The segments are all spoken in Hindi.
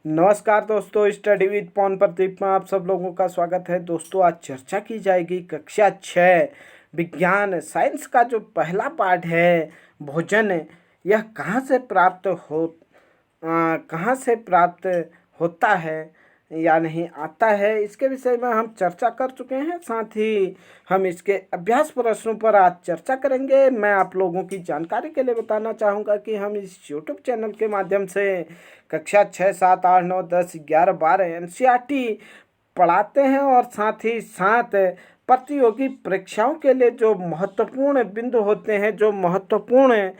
नमस्कार दोस्तों, स्टडी विद पवन प्रदीप में आप सब लोगों का स्वागत है। दोस्तों, आज चर्चा की जाएगी कक्षा 6 विज्ञान साइंस का जो पहला पाठ है भोजन, यह कहाँ से प्राप्त होता है या नहीं आता है, इसके विषय में हम चर्चा कर चुके हैं। साथ ही हम इसके अभ्यास प्रश्नों पर आज चर्चा करेंगे। मैं आप लोगों की जानकारी के लिए बताना चाहूँगा कि हम इस यूट्यूब चैनल के माध्यम से कक्षा 6, 7, 8, 9, 10, 11, 12 एनसीईआरटी पढ़ाते हैं और साथ ही साथ प्रतियोगी परीक्षाओं के लिए जो महत्वपूर्ण बिंदु होते हैं, जो महत्वपूर्ण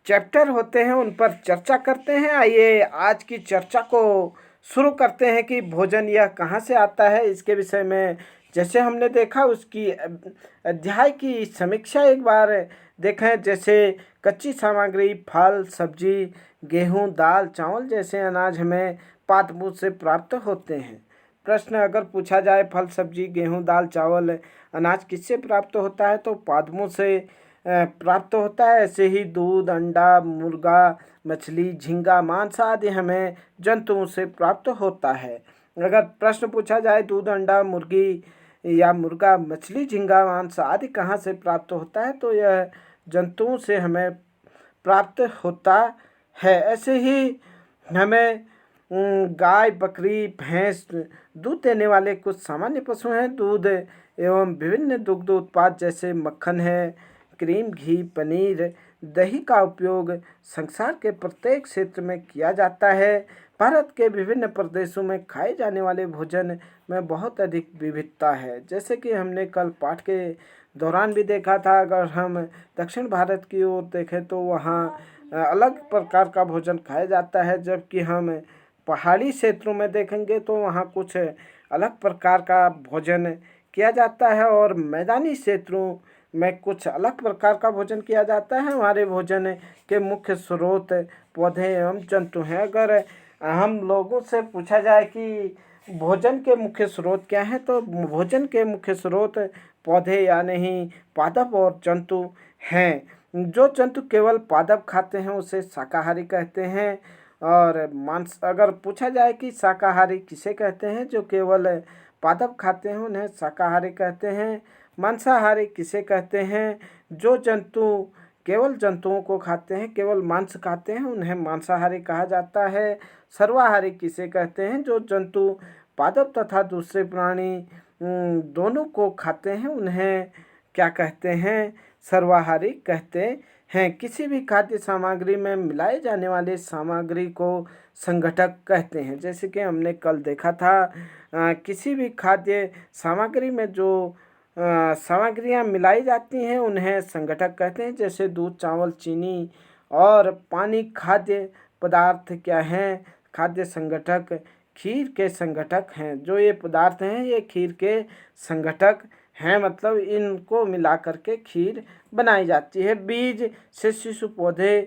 चैप्टर होते हैं, उन पर चर्चा करते हैं। आइए आज की चर्चा को शुरू करते हैं कि भोजन यह कहाँ से आता है। इसके विषय में जैसे हमने देखा उसकी अध्याय की समीक्षा एक बार देखें। जैसे कच्ची सामग्री, फल, सब्जी, गेहूं, दाल, चावल जैसे अनाज हमें पादपों से प्राप्त होते हैं। प्रश्न अगर पूछा जाए फल, सब्जी, गेहूं, दाल, चावल अनाज किससे प्राप्त होता है, तो पादपों से प्राप्त होता है। ऐसे ही दूध, अंडा, मुर्गा, मछली, झींगा, मांस आदि हमें जंतुओं से प्राप्त होता है। अगर प्रश्न पूछा जाए दूध, अंडा, मुर्गी या मुर्गा, मछली, झींगा, मांस आदि कहाँ से प्राप्त होता है, तो यह जंतुओं से हमें प्राप्त होता है। ऐसे ही हमें गाय, बकरी, भैंस दूध देने वाले कुछ सामान्य पशु हैं। दूध एवं विभिन्न दुग्ध उत्पाद जैसे मक्खन है, क्रीम, घी, पनीर, दही का उपयोग संसार के प्रत्येक क्षेत्र में किया जाता है। भारत के विभिन्न प्रदेशों में खाए जाने वाले भोजन में बहुत अधिक विविधता है। जैसे कि हमने कल पाठ के दौरान भी देखा था। अगर हम दक्षिण भारत की ओर देखें तो वहाँ अलग प्रकार का भोजन खाया जाता है, जबकि हम पहाड़ी क्षेत्रों में देखेंगे तो वहाँ कुछ अलग प्रकार का भोजन किया जाता है और मैदानी क्षेत्रों में कुछ अलग प्रकार का भोजन किया जाता है। हमारे भोजन के मुख्य स्रोत पौधे एवं जंतु हैं। अगर हम लोगों से पूछा जाए कि भोजन के मुख्य स्रोत क्या हैं, तो भोजन के मुख्य स्रोत पौधे यानी ही पादप और जंतु हैं। जो जंतु केवल पादप खाते हैं उसे शाकाहारी कहते हैं। और मांस अगर पूछा जाए कि शाकाहारी किसे कहते हैं, जो केवल पादप खाते हैं उन्हें शाकाहारी कहते हैं। मांसाहारी किसे कहते हैं, जो जंतु केवल जंतुओं को खाते हैं, केवल मांस खाते हैं, उन्हें मांसाहारी कहा जाता है। सर्वाहारी किसे कहते हैं, जो जंतु पादप तथा दूसरे प्राणी दोनों को खाते हैं, उन्हें क्या कहते हैं, सर्वाहारी कहते हैं। किसी भी खाद्य सामग्री में मिलाए जाने वाले सामग्री को संघटक कहते हैं। जैसे कि हमने कल देखा था, किसी भी खाद्य सामग्री में जो सामग्रियाँ मिलाई जाती हैं उन्हें संघटक कहते हैं। जैसे दूध, चावल, चीनी और पानी खाद्य पदार्थ क्या हैं, खाद्य संघटक खीर के संघटक हैं। जो ये पदार्थ हैं ये खीर के संघटक हैं, मतलब इनको मिला करके खीर बनाई जाती है। बीज से शिशु पौधे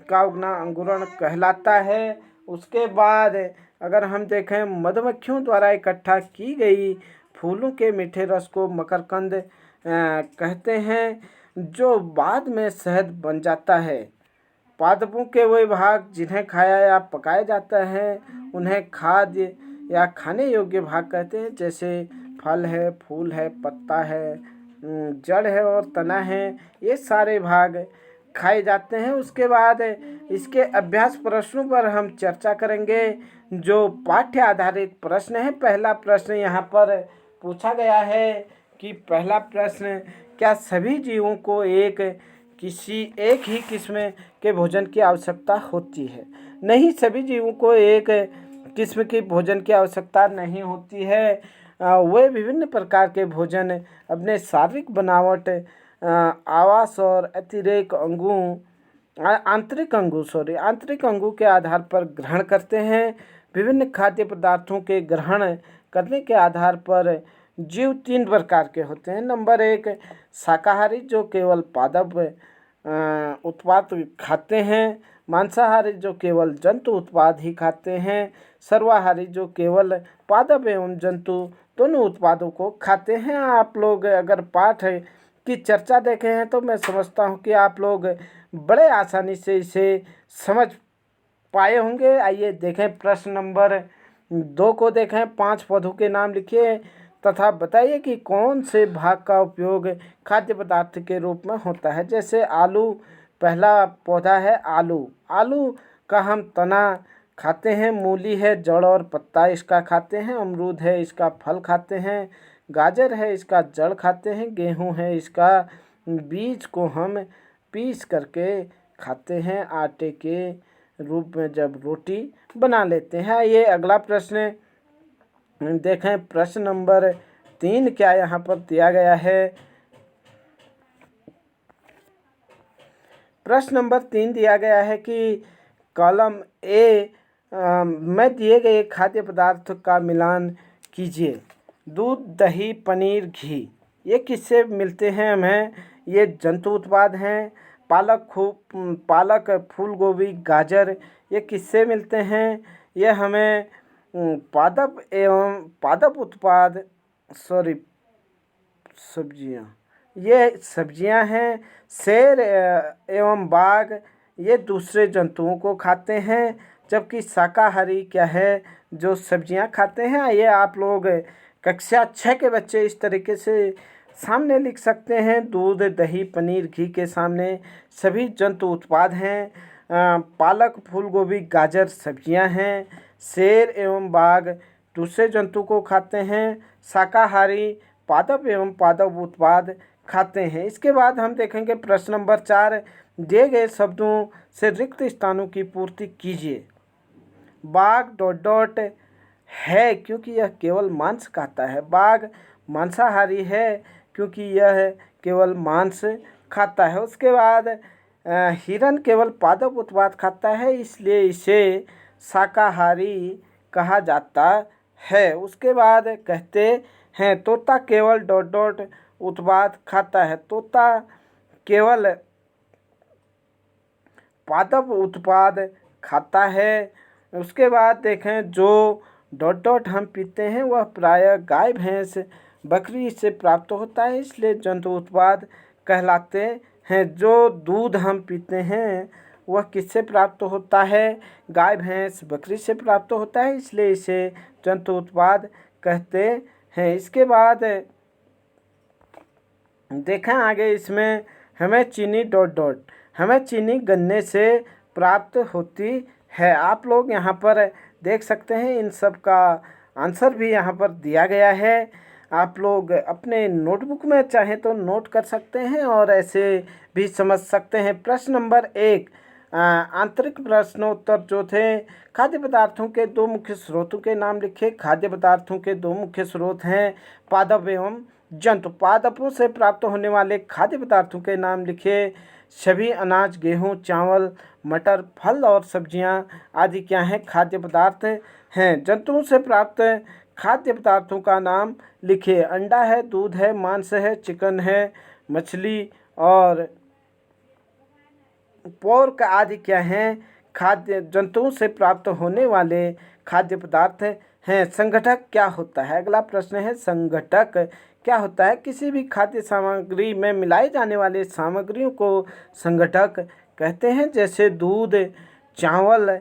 का उगना अंकुरण कहलाता है। उसके बाद अगर हम देखें मधुमक्खियों द्वारा इकट्ठा की गई फूलों के मीठे रस को मकरकंद कहते हैं, जो बाद में शहद बन जाता है। पादपों के वे भाग जिन्हें खाया या पकाया जाता है उन्हें खाद्य या खाने योग्य भाग कहते हैं। जैसे फल है, फूल है, पत्ता है, जड़ है और तना है, ये सारे भाग खाए जाते हैं। उसके बाद इसके अभ्यास प्रश्नों पर हम चर्चा करेंगे, जो पाठ्य आधारित प्रश्न है। पहला प्रश्न यहाँ पर पूछा गया है कि पहला प्रश्न, क्या सभी जीवों को एक ही किस्म के भोजन की आवश्यकता होती है? नहीं, सभी जीवों को एक किस्म की भोजन की आवश्यकता नहीं होती है। वे विभिन्न प्रकार के भोजन अपने शारीरिक बनावट, आवास और आंतरिक अंगों के आधार पर ग्रहण करते हैं। विभिन्न खाद्य पदार्थों के ग्रहण करने के आधार पर जीव 3 प्रकार के होते हैं। नंबर 1 शाकाहारी, जो केवल पादप उत्पाद खाते हैं। मांसाहारी, जो केवल जंतु उत्पाद ही खाते हैं। सर्वाहारी, जो केवल पादप एवं जंतु दोनों उत्पादों को खाते हैं। आप लोग अगर पाठ की चर्चा देखे हैं तो मैं समझता हूँ कि आप लोग बड़े आसानी से इसे समझ पाए होंगे। आइए देखें प्रश्न नंबर 2 को देखें। 5 पौधों के नाम लिखिए तथा बताइए कि कौन से भाग का उपयोग खाद्य पदार्थ के रूप में होता है। जैसे आलू, पहला पौधा है आलू। आलू का हम तना खाते हैं, मूली है जड़ और पत्ता इसका खाते हैं, अमरूद है इसका फल खाते हैं, गाजर है इसका जड़ खाते हैं, गेहूं है इसका बीज को हम पीस करके खाते हैं आटे के रूप में जब रोटी बना लेते हैं। ये अगला प्रश्न देखें। प्रश्न नंबर 3 क्या यहाँ पर दिया गया है। प्रश्न नंबर 3 दिया गया है कि कॉलम ए में दिए गए खाद्य पदार्थ का मिलान कीजिए। दूध, दही, पनीर, घी ये किससे मिलते हैं हमें। ये जंतु उत्पाद हैं। पालक, फूल गोभी, गाजर ये किससे मिलते हैं। ये हमें पादप उत्पाद सब्जियां, ये सब्जियां हैं। शेर एवं बाघ ये दूसरे जंतुओं को खाते हैं, जबकि शाकाहारी क्या है, जो सब्जियां खाते हैं। ये आप लोग कक्षा 6 के बच्चे इस तरीके से सामने लिख सकते हैं। दूध, दही, पनीर, घी के सामने सभी जंतु उत्पाद हैं। पालक, फूल गोभी, गाजर सब्जियां हैं। शेर एवं बाघ दूसरे जंतु को खाते हैं। शाकाहारी पादप एवं पादप उत्पाद खाते हैं। इसके बाद हम देखेंगे प्रश्न नंबर 4। दिए गए शब्दों से रिक्त स्थानों की पूर्ति कीजिए। बाघ डॉट डॉट है क्योंकि यह केवल मांस खाता है। बाघ मांसाहारी है क्योंकि यह केवल मांस खाता है। उसके बाद हिरन केवल पादप उत्पाद खाता है, इसलिए इसे शाकाहारी कहा जाता है। उसके बाद कहते हैं तोता केवल डॉट डॉट उत्पाद खाता है। तोता केवल पादप उत्पाद खाता है। उसके बाद देखें जो डॉट डॉट हम पीते हैं वह प्रायः गाय, भैंस, बकरी से प्राप्त होता है, इसलिए जंतु उत्पाद कहलाते हैं। जो दूध हम पीते हैं वह किससे प्राप्त होता है, गाय, भैंस, बकरी से प्राप्त होता है, इसलिए इसे जंतु उत्पाद कहते हैं। इसके बाद देखें आगे इसमें हमें चीनी डॉट डॉट, हमें चीनी गन्ने से प्राप्त होती है। आप लोग यहाँ पर देख सकते हैं इन सब का आंसर भी यहाँ पर दिया गया है। आप लोग अपने नोटबुक में चाहें तो नोट कर सकते हैं और ऐसे भी समझ सकते हैं। प्रश्न नंबर 1 आंतरिक प्रश्नोत्तर जो थे, खाद्य पदार्थों के 2 मुख्य स्रोतों के नाम लिखे। खाद्य पदार्थों के 2 मुख्य स्रोत हैं पादप एवं जंतु। पादपों से प्राप्त होने वाले खाद्य पदार्थों के नाम लिखे। सभी अनाज, गेहूं, चावल, मटर, फल और सब्जियां आदि क्या हैं, खाद्य पदार्थ हैं। जंतुओं से प्राप्त खाद्य पदार्थों का नाम लिखिए। अंडा है, दूध है, मांस है, चिकन है, मछली और पोर्क आदि क्या हैं, खाद्य जंतुओं से प्राप्त होने वाले खाद्य पदार्थ हैं। संगठक क्या होता है। अगला प्रश्न है संगठक क्या होता है। किसी भी खाद्य सामग्री में मिलाए जाने वाले सामग्रियों को संगठक कहते हैं। जैसे दूध, चावल,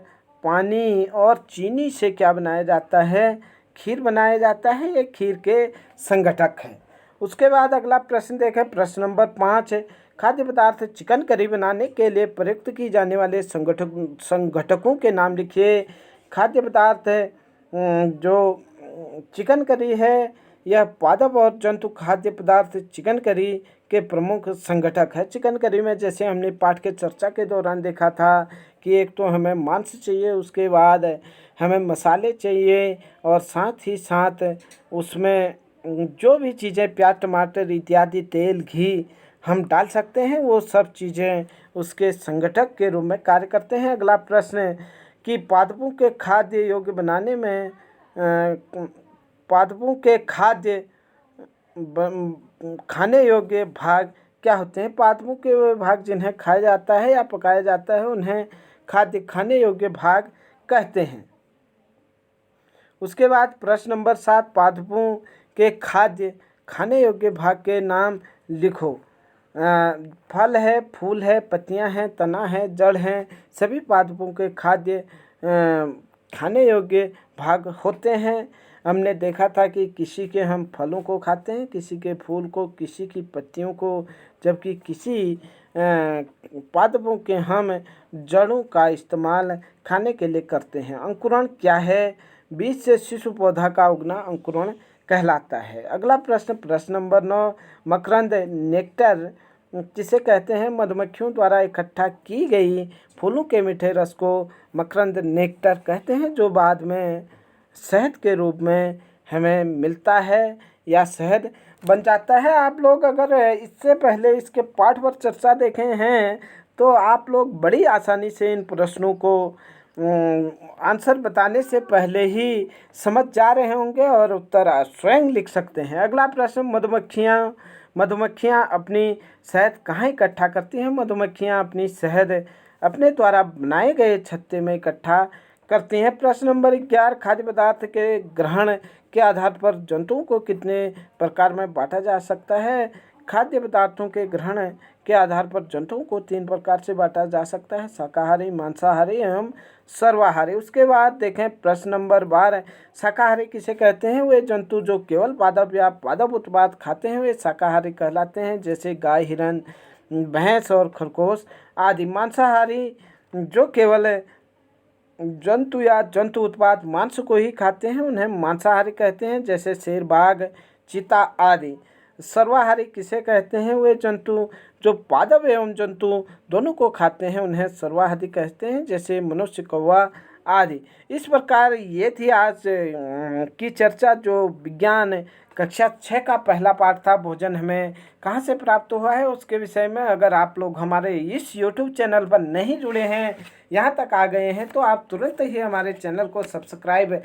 पानी और चीनी से क्या बनाया जाता है, खीर बनाया जाता है। ये खीर के संगठक हैं। उसके बाद अगला प्रश्न देखें। प्रश्न नंबर 5 खाद्य पदार्थ चिकन करी बनाने के लिए प्रयुक्त की जाने वाले संगठकों के नाम लिखिए। खाद्य पदार्थ जो चिकन करी है यह पादप और जंतु खाद्य पदार्थ चिकन करी के प्रमुख संगठक है। चिकन करी में जैसे हमने पाठ के चर्चा के दौरान देखा था कि एक तो हमें मांस चाहिए, उसके बाद हमें मसाले चाहिए और साथ ही साथ उसमें जो भी चीज़ें प्याज, टमाटर इत्यादि, तेल, घी हम डाल सकते हैं, वो सब चीज़ें उसके संगठक के रूप में कार्य करते हैं। अगला प्रश्न कि पादपों के खाद्य योग्य बनाने में पादपों के खाने योग्य भाग क्या होते हैं। पादपों के वे भाग जिन्हें खाया जाता है या पकाया जाता है उन्हें खाद्य खाने योग्य भाग कहते हैं। उसके बाद प्रश्न नंबर 7 पादपों के खाद्य खाने योग्य भाग के नाम लिखो। फल है, फूल है, पत्तियां हैं, तना है, जड़ हैं, सभी पादपों के खाद्य खाने योग्य भाग होते हैं। हमने देखा था कि किसी के हम फलों को खाते हैं, किसी के फूल को, किसी की पत्तियों को, जबकि किसी पादपों के हम जड़ों का इस्तेमाल खाने के लिए करते हैं। अंकुरण क्या है? बीज से शिशु पौधा का उगना अंकुरण कहलाता है। अगला प्रश्न, प्रश्न नंबर 9, मकरंद नेक्टर किसे कहते हैं? मधुमक्खियों द्वारा इकट्ठा की गई फूलों के मीठे रस को मकरंद नेक्टर कहते हैं, जो बाद में शहद के रूप में हमें मिलता है या शहद बन जाता है। आप लोग अगर इससे पहले इसके पाठ पर चर्चा देखे हैं तो आप लोग बड़ी आसानी से इन प्रश्नों को आंसर बताने से पहले ही समझ जा रहे होंगे और उत्तर स्वयं लिख सकते हैं। अगला प्रश्न, मधुमक्खियाँ अपनी शहद कहाँ इकट्ठा करती हैं? मधुमक्खियाँ अपनी शहद अपने द्वारा बनाए गए छत्ते में इकट्ठा करती हैं। प्रश्न नंबर 11, खाद्य पदार्थ के ग्रहण के आधार पर जंतुओं को कितने प्रकार में बांटा जा सकता है? खाद्य पदार्थों के ग्रहण के आधार पर जंतुओं को 3 प्रकार से बांटा जा सकता है, शाकाहारी, मांसाहारी एवं सर्वाहारी। उसके बाद देखें प्रश्न नंबर 12, शाकाहारी किसे कहते हैं? वे जंतु जो केवल पादप या पादप उत्पाद खाते हैं वे शाकाहारी कहलाते हैं, जैसे गाय, हिरन, भैंस और खरगोश आदि। मांसाहारी जो केवल जंतु या जंतु उत्पाद मांस को ही खाते हैं उन्हें मांसाहारी कहते हैं, जैसे शेर, बाघ, चीता आदि। सर्वाहारी किसे कहते हैं? वे जंतु जो पादप एवं जंतु दोनों को खाते हैं उन्हें सर्वाहारी कहते हैं, जैसे मनुष्य, कौवा आदि। इस प्रकार ये थी आज की चर्चा, जो विज्ञान कक्षा 6 का पहला पाठ था, भोजन हमें कहाँ से प्राप्त हुआ है, उसके विषय में। अगर आप लोग हमारे इस YouTube चैनल पर नहीं जुड़े हैं, यहाँ तक आ गए हैं, तो आप तुरंत ही हमारे चैनल को सब्सक्राइब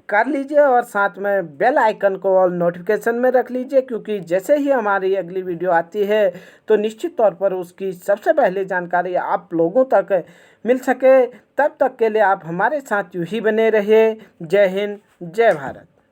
कर लीजिए और साथ में बेल आइकन को ऑल नोटिफिकेशन में रख लीजिए, क्योंकि जैसे ही हमारी अगली वीडियो आती है तो निश्चित तौर पर उसकी सबसे पहले जानकारी आप लोगों तक मिल सके। तब तक के लिए आप हमारे साथ यूं ही बने रहिए। जय हिंद, जय भारत।